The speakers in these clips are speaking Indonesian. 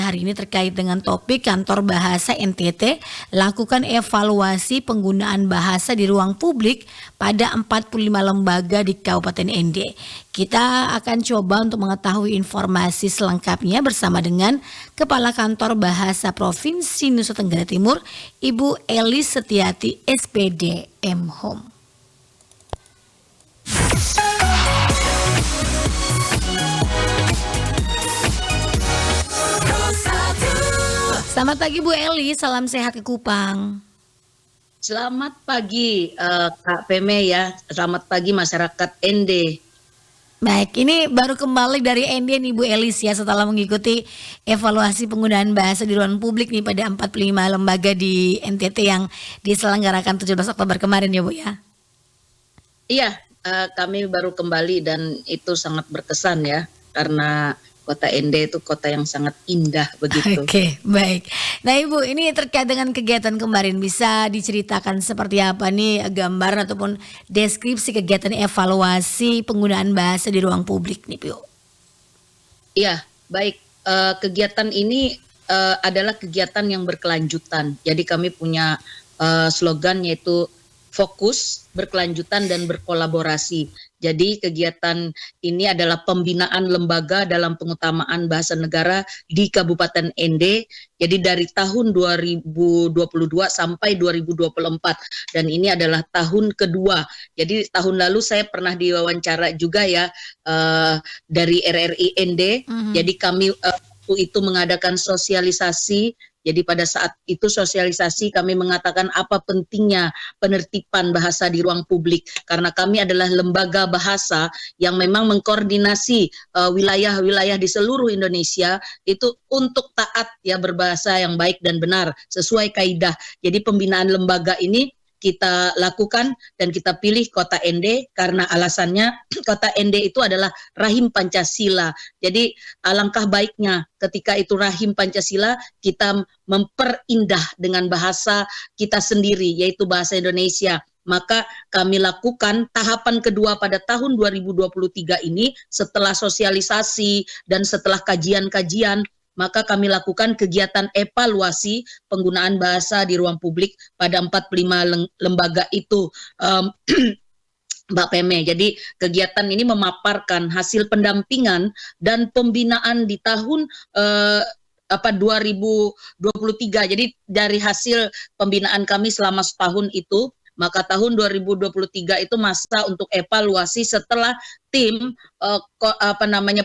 hari ini terkait dengan topik Kantor Bahasa NTT lakukan evaluasi penggunaan bahasa di ruang publik pada 45 lembaga di Kabupaten ND. Kita akan coba untuk mengetahui informasi selengkapnya bersama dengan Kepala Kantor Bahasa Provinsi Nusa Tenggara Timur, Ibu Elis Setiati SPD M Home. Selamat pagi Bu Eli, salam sehat ke Kupang. Selamat pagi Kak Peme ya, selamat pagi masyarakat ND. Baik, ini baru kembali dari ND nih Bu Elis ya setelah mengikuti evaluasi penggunaan bahasa di ruang publik nih pada 45 lembaga di NTT yang diselenggarakan 17 Oktober kemarin ya Bu ya. Iya, kami baru kembali dan itu sangat berkesan ya, karena kota ND itu kota yang sangat indah begitu. Oke, baik. Nah Ibu, ini terkait dengan kegiatan kemarin, bisa diceritakan seperti apa nih gambaran ataupun deskripsi kegiatan evaluasi penggunaan bahasa di ruang publik nih Bu? Iya, baik. Kegiatan ini adalah kegiatan yang berkelanjutan. Jadi kami punya slogan yaitu fokus, berkelanjutan, dan berkolaborasi. Jadi kegiatan ini adalah pembinaan lembaga dalam pengutamaan bahasa negara di Kabupaten ND. Jadi dari tahun 2022 sampai 2024 dan ini adalah tahun kedua. Jadi tahun lalu saya pernah diwawancara juga ya dari RRI ND. Jadi kami waktu itu mengadakan sosialisasi. Jadi pada saat itu sosialisasi kami mengatakan apa pentingnya penertiban bahasa di ruang publik karena kami adalah lembaga bahasa yang memang mengkoordinasi wilayah-wilayah di seluruh Indonesia itu untuk taat ya berbahasa yang baik dan benar sesuai kaidah. Jadi pembinaan lembaga ini kita lakukan dan kita pilih kota ND karena alasannya kota ND itu adalah rahim Pancasila. Jadi alangkah baiknya ketika itu rahim Pancasila kita memperindah dengan bahasa kita sendiri yaitu bahasa Indonesia. Maka kami lakukan tahapan kedua pada tahun 2023 ini setelah sosialisasi dan setelah kajian-kajian maka kami lakukan kegiatan evaluasi penggunaan bahasa di ruang publik pada 45 lembaga itu. Mbak Peme, jadi kegiatan ini memaparkan hasil pendampingan dan pembinaan di tahun 2023. Jadi dari hasil pembinaan kami selama setahun itu, maka tahun 2023 itu masa untuk evaluasi setelah tim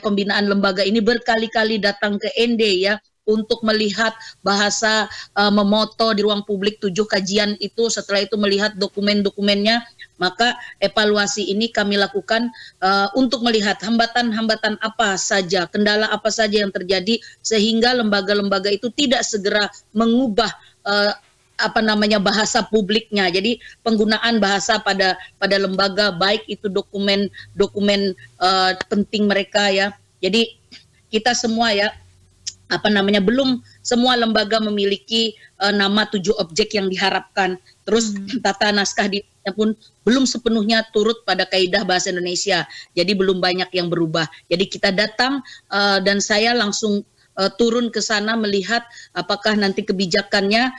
pembinaan lembaga ini berkali-kali datang ke ND ya untuk melihat bahasa memoto di ruang publik 7 kajian itu. Setelah itu melihat dokumen-dokumennya, maka evaluasi ini kami lakukan untuk melihat hambatan-hambatan apa saja, kendala apa saja yang terjadi sehingga lembaga-lembaga itu tidak segera mengubah bahasa publiknya. Jadi penggunaan bahasa pada lembaga baik itu dokumen penting mereka ya. Jadi kita semua ya belum semua lembaga memiliki nama 7 objek yang diharapkan. Terus tata naskah dirinya pun belum sepenuhnya turut pada kaidah bahasa Indonesia. Jadi belum banyak yang berubah. Jadi kita datang dan saya langsung turun ke sana melihat apakah nanti kebijakannya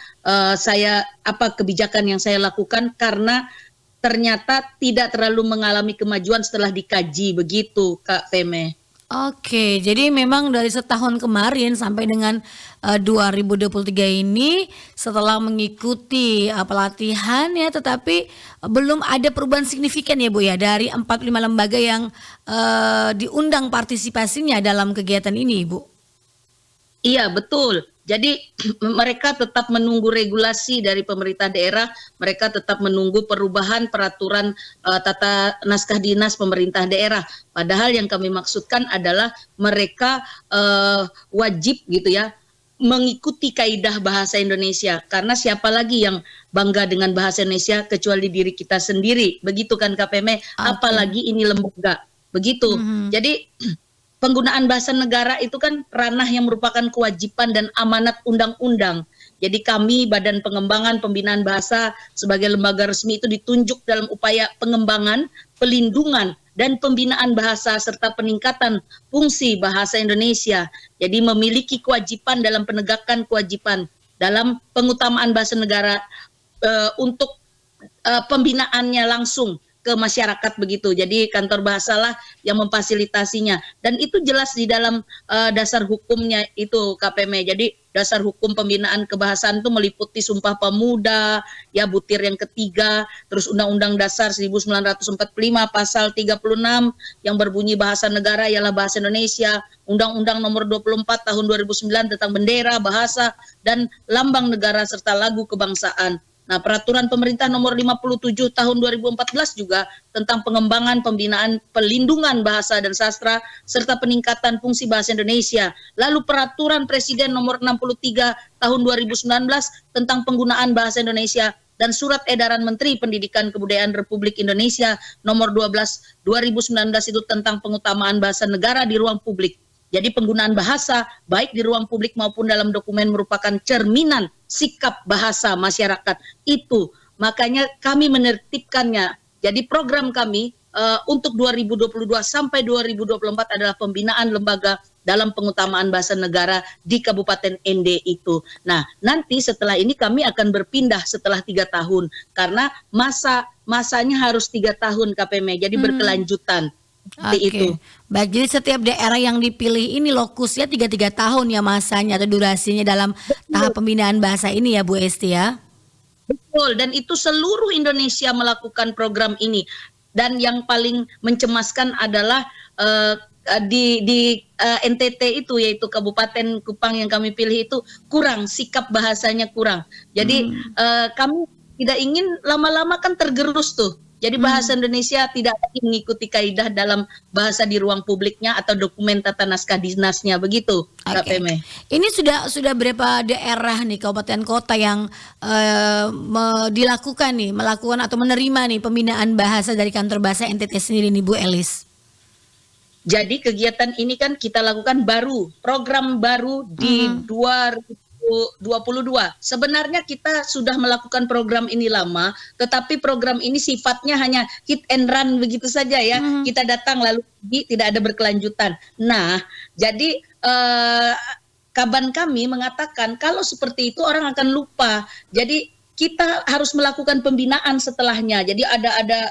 kebijakan yang saya lakukan karena ternyata tidak terlalu mengalami kemajuan setelah dikaji begitu Kak Peme. Oke, jadi memang dari setahun kemarin sampai dengan 2023 ini setelah mengikuti pelatihan ya, tetapi belum ada perubahan signifikan ya Bu ya dari 45 lembaga yang diundang partisipasinya dalam kegiatan ini Bu. Iya betul. Jadi mereka tetap menunggu regulasi dari pemerintah daerah, mereka tetap menunggu perubahan peraturan tata naskah dinas pemerintah daerah. Padahal yang kami maksudkan adalah mereka wajib gitu ya mengikuti kaidah bahasa Indonesia. Karena siapa lagi yang bangga dengan bahasa Indonesia kecuali diri kita sendiri. Begitu kan KPM, apalagi ini lembaga. Begitu. Jadi penggunaan bahasa negara itu kan ranah yang merupakan kewajiban dan amanat undang-undang. Jadi kami Badan Pengembangan Pembinaan Bahasa sebagai lembaga resmi itu ditunjuk dalam upaya pengembangan, pelindungan, dan pembinaan bahasa serta peningkatan fungsi bahasa Indonesia. Jadi memiliki kewajiban dalam penegakan kewajiban dalam pengutamaan bahasa negara untuk pembinaannya langsung ke masyarakat begitu. Jadi kantor bahasalah yang memfasilitasinya dan itu jelas di dalam dasar hukumnya itu KPM. Jadi dasar hukum pembinaan kebahasaan itu meliputi Sumpah Pemuda, ya butir yang ketiga, terus Undang-Undang Dasar 1945 pasal 36 yang berbunyi bahasa negara ialah bahasa Indonesia, Undang-Undang Nomor 24 tahun 2009 tentang bendera, bahasa dan lambang negara serta lagu kebangsaan. Nah, peraturan pemerintah nomor 57 tahun 2014 juga tentang pengembangan pembinaan pelindungan bahasa dan sastra serta peningkatan fungsi bahasa Indonesia. Lalu peraturan presiden nomor 63 tahun 2019 tentang penggunaan bahasa Indonesia dan surat edaran Menteri Pendidikan Kebudayaan Republik Indonesia nomor 12 2019 itu tentang pengutamaan bahasa negara di ruang publik. Jadi penggunaan bahasa baik di ruang publik maupun dalam dokumen merupakan cerminan sikap bahasa masyarakat itu. Makanya kami menertibkannya. Jadi program kami untuk 2022 sampai 2024 adalah pembinaan lembaga dalam pengutamaan bahasa negara di Kabupaten ND itu. Nah, nanti setelah ini kami akan berpindah setelah 3 tahun karena masanya harus 3 tahun KPM. Jadi berkelanjutan. Itu. Baik, jadi setiap daerah yang dipilih ini lokusnya 3 tahun ya masanya atau durasinya dalam tahap pembinaan bahasa ini ya Bu Esti ya? Betul, dan itu seluruh Indonesia melakukan program ini. Dan yang paling mencemaskan adalah di NTT itu, yaitu Kabupaten Kupang yang kami pilih itu kurang, sikap bahasanya kurang. Jadi kami tidak ingin lama-lama kan tergerus tuh. Jadi bahasa Indonesia tidak lagi mengikuti kaidah dalam bahasa di ruang publiknya atau dokumen tata naskah dinasnya begitu, Kak Peme. Ini sudah berapa daerah nih kabupaten kota yang melakukan atau menerima nih pembinaan bahasa dari kantor bahasa NTT sendiri nih Bu Elis? Jadi kegiatan ini kan kita lakukan program baru di 2022. Sebenarnya kita sudah melakukan program ini lama, tetapi program ini sifatnya hanya hit and run begitu saja ya. Kita datang lalu pergi, tidak ada berkelanjutan. Nah, jadi kaban kami mengatakan kalau seperti itu orang akan lupa. Jadi kita harus melakukan pembinaan setelahnya. Jadi ada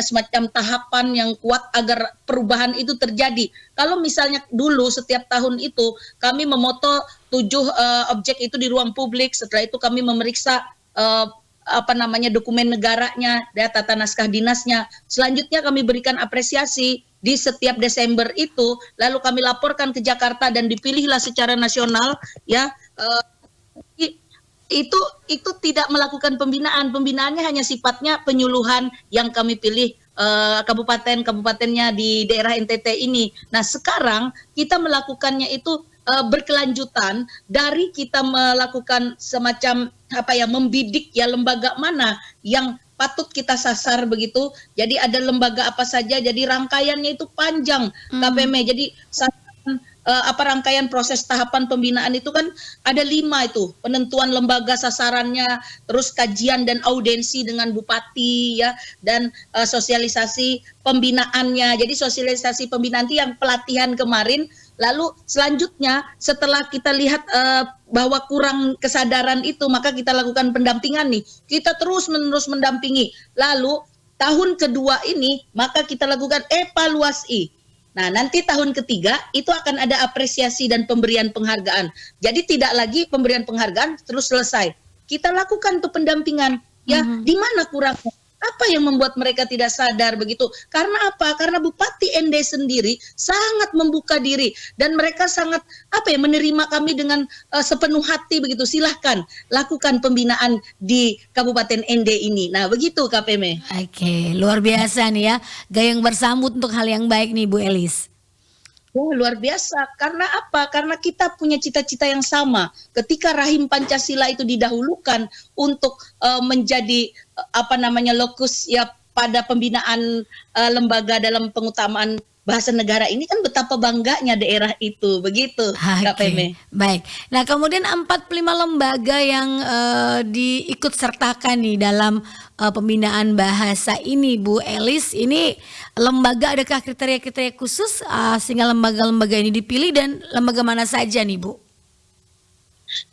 semacam tahapan yang kuat agar perubahan itu terjadi. Kalau misalnya dulu setiap tahun itu kami memoto 7 objek itu di ruang publik. Setelah itu kami memeriksa dokumen negaranya, tata naskah dinasnya. Selanjutnya kami berikan apresiasi di setiap Desember itu. Lalu kami laporkan ke Jakarta dan dipilihlah secara nasional ya. Itu tidak melakukan pembinaannya hanya sifatnya penyuluhan yang kami pilih kabupatennya di daerah NTT ini. Nah sekarang kita melakukannya itu berkelanjutan dari kita melakukan semacam membidik ya lembaga mana yang patut kita sasar begitu. Jadi ada lembaga apa saja, jadi rangkaiannya itu panjang KPM. Jadi rangkaian proses tahapan pembinaan itu kan ada 5 itu, penentuan lembaga sasarannya, terus kajian dan audiensi dengan bupati ya, dan sosialisasi pembinaannya. Jadi sosialisasi pembinaan itu yang pelatihan kemarin. Lalu selanjutnya setelah kita lihat bahwa kurang kesadaran itu, maka kita lakukan pendampingan nih. Kita terus-menerus mendampingi. Lalu tahun kedua ini maka kita lakukan evaluasi. Nah, nanti tahun ketiga itu akan ada apresiasi dan pemberian penghargaan. Jadi tidak lagi pemberian penghargaan terus selesai. Kita lakukan tuh pendampingan. Ya, di mana kurangnya? Apa yang membuat mereka tidak sadar begitu? Karena apa? Karena Bupati ND sendiri sangat membuka diri dan mereka sangat menerima kami dengan sepenuh hati begitu. Silahkan lakukan pembinaan di Kabupaten ND ini. Nah, begitu KPM. Oke, luar biasa nih ya. Gayung bersambut untuk hal yang baik nih Bu Elis. Wah, luar biasa. Karena apa? Karena kita punya cita-cita yang sama. Ketika rahim Pancasila itu didahulukan untuk menjadi lokus ya pada pembinaan lembaga dalam pengutamaan bahasa negara ini kan betapa bangganya daerah itu, begitu Kak Oke, Peme. baik. Nah, kemudian 45 lembaga yang diikut sertakan nih dalam pembinaan bahasa ini, Bu Elis. Ini lembaga adakah kriteria-kriteria khusus sehingga lembaga-lembaga ini dipilih dan lembaga mana saja nih, Bu?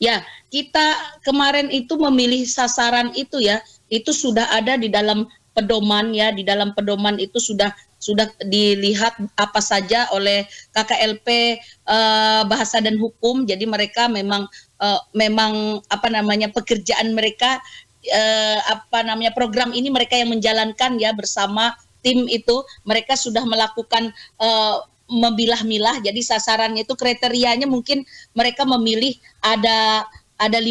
Ya, kita kemarin itu memilih sasaran itu ya, itu sudah ada di dalam pedoman ya, di dalam pedoman itu sudah dilihat apa saja oleh KKLP Bahasa dan Hukum. Jadi mereka memang apa namanya pekerjaan mereka apa namanya program ini mereka yang menjalankan ya bersama tim itu. Mereka sudah melakukan memilah-milah, jadi sasarannya itu kriterianya mungkin mereka memilih ada 15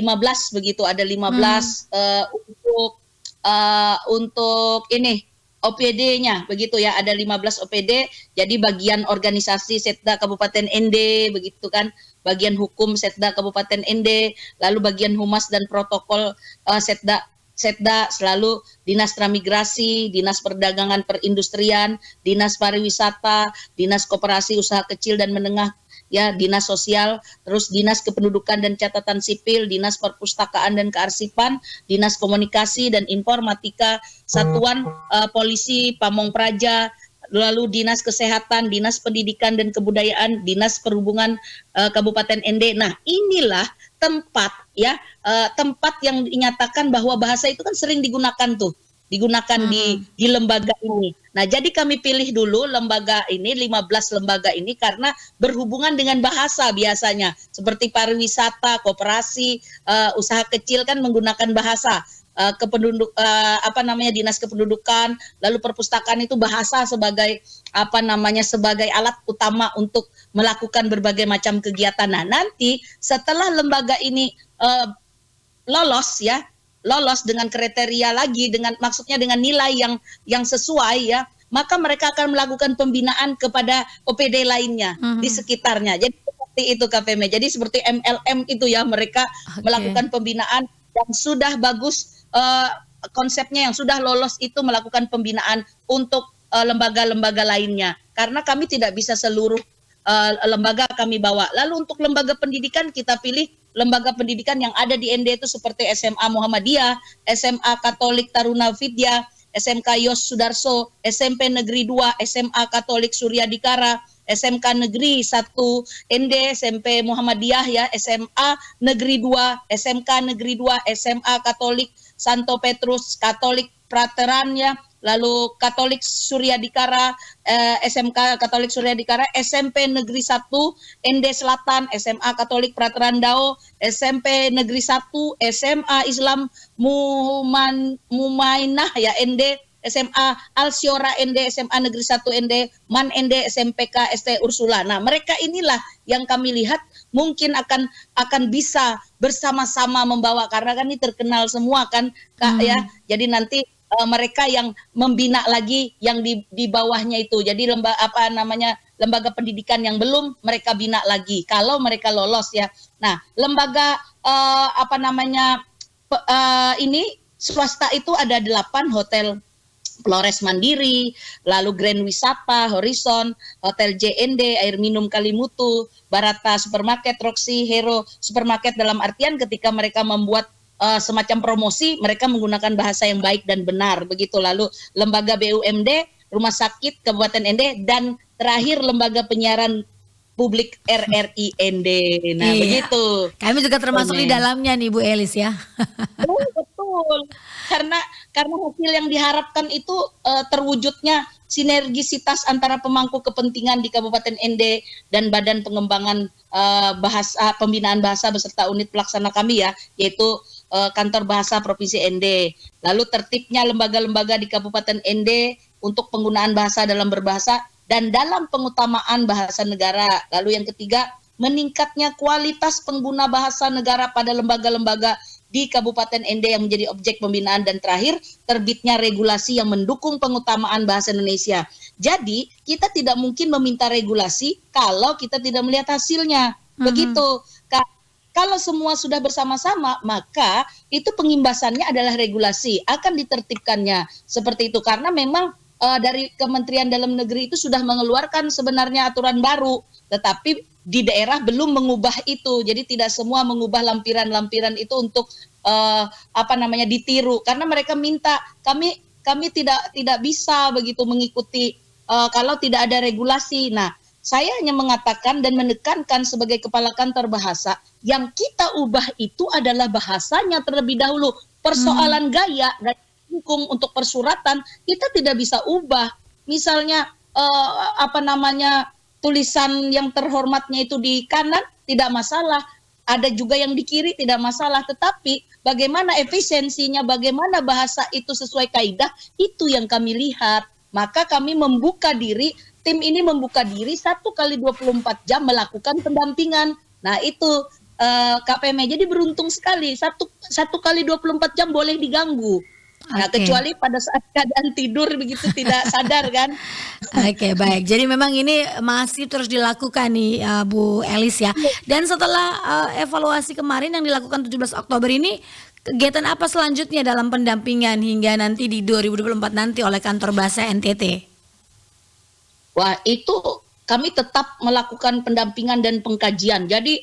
begitu, ada 15 untuk ini OPD-nya begitu ya, ada 15 OPD. Jadi bagian organisasi Setda Kabupaten ND begitu kan, bagian hukum Setda Kabupaten ND, lalu bagian humas dan protokol Setda, selalu Dinas Transmigrasi, Dinas Perdagangan Perindustrian, Dinas Pariwisata, Dinas Koperasi Usaha Kecil dan Menengah, ya, Dinas Sosial, terus Dinas Kependudukan dan Catatan Sipil, Dinas Perpustakaan dan Kearsipan, Dinas Komunikasi dan Informatika, Satuan Polisi Pamong Praja, lalu Dinas Kesehatan, Dinas Pendidikan dan Kebudayaan, Dinas Perhubungan Kabupaten ND. Nah, inilah tempat ya, tempat yang dinyatakan bahwa bahasa itu kan sering digunakan di lembaga ini. Nah, jadi kami pilih dulu lembaga ini, 15 lembaga ini karena berhubungan dengan bahasa biasanya. Seperti pariwisata, koperasi, usaha kecil kan menggunakan bahasa. Dinas kependudukan, lalu perpustakaan itu bahasa sebagai sebagai alat utama untuk melakukan berbagai macam kegiatan. Nah, nanti setelah lembaga ini lolos dengan kriteria lagi, maksudnya dengan nilai yang sesuai ya, maka mereka akan melakukan pembinaan kepada OPD lainnya di sekitarnya. Jadi seperti itu KPM. Jadi seperti MLM itu ya, mereka melakukan pembinaan yang sudah bagus, konsepnya yang sudah lolos itu melakukan pembinaan untuk lembaga-lembaga lainnya. Karena kami tidak bisa seluruh lembaga kami bawa. Lalu untuk lembaga pendidikan kita pilih lembaga pendidikan yang ada di ND itu seperti SMA Muhammadiyah, SMA Katolik Taruna Vidya, SMK Yos Sudarso, SMP Negeri 2, SMA Katolik Surya Dikara, SMK Negeri 1 ND, SMP Muhammadiyah ya, SMA Negeri 2, SMK Negeri 2, SMA Katolik Santo Petrus, Katolik Prateran ya, lalu Katolik Surya Dikara, SMK Katolik Surya Dikara, SMP Negeri 1 ND Selatan, SMA Katolik Prateran Dao, SMP Negeri 1, SMA Islam Mumainah ya ND, SMA Alsiora ND, SMA Negeri 1 ND, MAN ND, SMPK ST Ursula. Nah, mereka inilah yang kami lihat mungkin akan bisa bersama-sama membawa, karena kan ini terkenal semua kan Kak ya. Jadi nanti mereka yang membina lagi yang di bawahnya itu. Jadi lembaga pendidikan yang belum mereka bina lagi kalau mereka lolos ya. Nah, lembaga ini swasta itu ada 8, Hotel Flores Mandiri, lalu Grand Wisata, Horizon, Hotel JND, Air Minum Kalimutu, Barata Supermarket, Roxy, Hero Supermarket, dalam artian ketika mereka membuat semacam promosi, mereka menggunakan bahasa yang baik dan benar begitu. Lalu lembaga BUMD, Rumah Sakit Kabupaten ND, dan terakhir lembaga penyiaran publik RRI ND. Nah, begitu. Kami juga termasuk di dalamnya nih Bu Elis ya. Betul. Karena hasil yang diharapkan itu terwujudnya sinergisitas antara pemangku kepentingan di Kabupaten ND dan Badan Pengembangan Pembinaan Bahasa beserta unit pelaksana kami ya, yaitu Kantor Bahasa Provinsi ND. Lalu tertibnya lembaga-lembaga di Kabupaten ND untuk penggunaan bahasa dalam berbahasa dan dalam pengutamaan bahasa negara. Lalu yang ketiga, meningkatnya kualitas pengguna bahasa negara pada lembaga-lembaga di Kabupaten ND yang menjadi objek pembinaan, dan terakhir terbitnya regulasi yang mendukung pengutamaan bahasa Indonesia. Jadi kita tidak mungkin meminta regulasi kalau kita tidak melihat hasilnya. Begitu. Kalau semua sudah bersama-sama, maka itu pengimbasannya adalah regulasi, akan ditertibkannya seperti itu. Karena memang dari Kementerian Dalam Negeri itu sudah mengeluarkan sebenarnya aturan baru, tetapi di daerah belum mengubah itu. Jadi tidak semua mengubah lampiran-lampiran itu untuk ditiru, karena mereka minta kami tidak bisa begitu mengikuti kalau tidak ada regulasi. Nah, saya hanya mengatakan dan menekankan sebagai kepala kantor bahasa, yang kita ubah itu adalah bahasanya terlebih dahulu. Persoalan gaya hukum untuk persuratan kita tidak bisa ubah. Misalnya tulisan yang terhormatnya itu di kanan tidak masalah, ada juga yang di kiri tidak masalah, tetapi bagaimana efisiensinya, bagaimana bahasa itu sesuai kaidah, itu yang kami lihat. Maka kami membuka diri, tim ini membuka diri 1 kali 24 jam melakukan pendampingan. Nah itu KPM jadi beruntung sekali, satu kali 24 jam boleh diganggu. Nah, kecuali pada saat keadaan tidur begitu tidak sadar kan. Oke, baik. Jadi memang ini masih terus dilakukan nih Bu Elis ya. Dan setelah evaluasi kemarin yang dilakukan 17 Oktober ini, kegiatan apa selanjutnya dalam pendampingan hingga nanti di 2024 nanti oleh kantor bahasa NTT? Wah, itu kami tetap melakukan pendampingan dan pengkajian. Jadi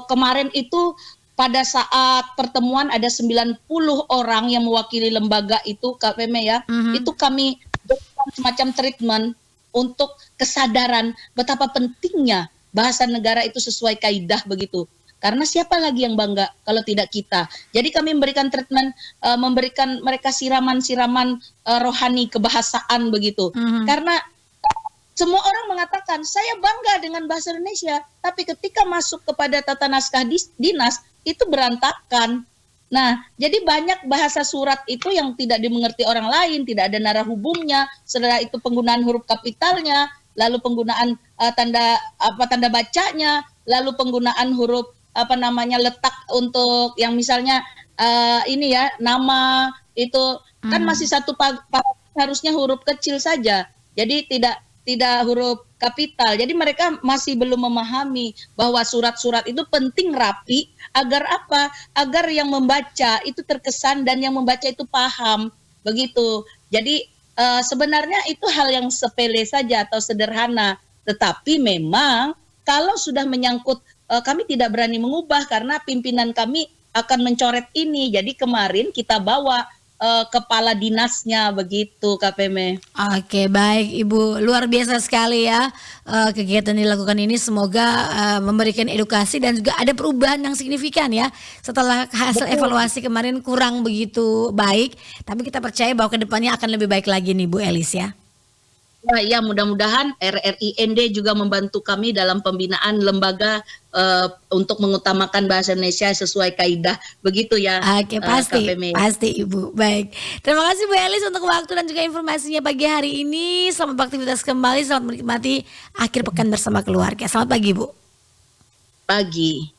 kemarin itu pada saat pertemuan ada 90 orang yang mewakili lembaga itu KPM ya. Itu kami berikan semacam treatment untuk kesadaran betapa pentingnya bahasa negara itu sesuai kaidah begitu. Karena siapa lagi yang bangga kalau tidak kita. Jadi kami memberikan treatment, memberikan mereka siraman-siraman rohani kebahasaan begitu. Karena semua orang mengatakan saya bangga dengan bahasa Indonesia, tapi ketika masuk kepada tata naskah dinas itu berantakan. Nah, jadi banyak bahasa surat itu yang tidak dimengerti orang lain, tidak ada narah hubungnya. Setelah itu penggunaan huruf kapitalnya, lalu penggunaan tanda bacanya, lalu penggunaan huruf letak untuk yang misalnya nama itu kan masih satu harusnya huruf kecil saja. Jadi tidak huruf kapital. Jadi mereka masih belum memahami bahwa surat-surat itu penting rapi agar apa? Agar yang membaca itu terkesan dan yang membaca itu paham. Begitu. Jadi sebenarnya itu hal yang sepele saja atau sederhana. Tetapi memang kalau sudah menyangkut kami tidak berani mengubah karena pimpinan kami akan mencoret ini. Jadi kemarin kita bawa kepala dinasnya begitu KPM. Oke, baik Ibu, luar biasa sekali ya kegiatan dilakukan ini. Semoga memberikan edukasi dan juga ada perubahan yang signifikan ya. Setelah hasil evaluasi kemarin kurang begitu baik, tapi kita percaya bahwa kedepannya akan lebih baik lagi nih Bu Elis ya. Ya, mudah-mudahan RRIND juga membantu kami dalam pembinaan lembaga untuk mengutamakan bahasa Indonesia sesuai kaidah, begitu ya. Oke, pasti Ibu. Baik, terima kasih Bu Elis untuk waktu dan juga informasinya pagi hari ini. Selamat beraktivitas kembali, selamat menikmati akhir pekan bersama keluarga. Selamat pagi Bu. Pagi.